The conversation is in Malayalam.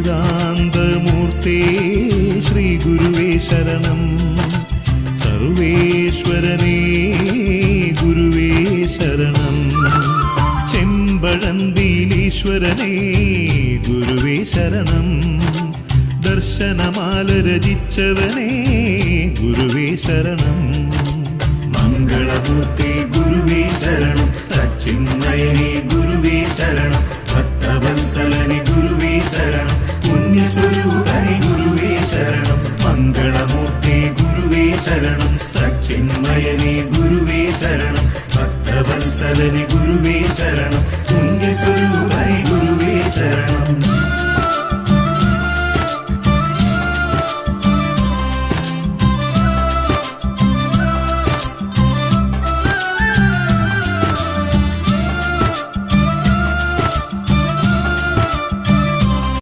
വേദാന്തമൂർത്തേ ശ്രീ ഗുരുവേ ശരണം. സർവേശ്വരനേ ഗുരുവേ ശരണം. ചെമ്പഴന്തിയിലീശ്വരനേ ഗുരുവേ ശരണം. ദർശനമാല രചിച്ചവനേ ഗുരുവേ ശരണം. മംഗളമൂർത്തി ഗുരുവേ ശരണം. സച്ചിന്മയനേ ഗുരുവേ ശരണം. ഭക്തവത്സലനെ ഗുരുവേ ശരണം. പുണ്യസ്വരൂപനെ ഗുരുവേ ശരണം. മംഗളമൂർത്തി ഗുരുവേ ശരണം. സച്ചിന്മയനേ ഗുരുവേ ശരണം. ഭക്തവത്സലനെ ഗുരുവേ ശരണം. പുണ്യസ്വരൂപനെ ഗുരുവേ ശരണം.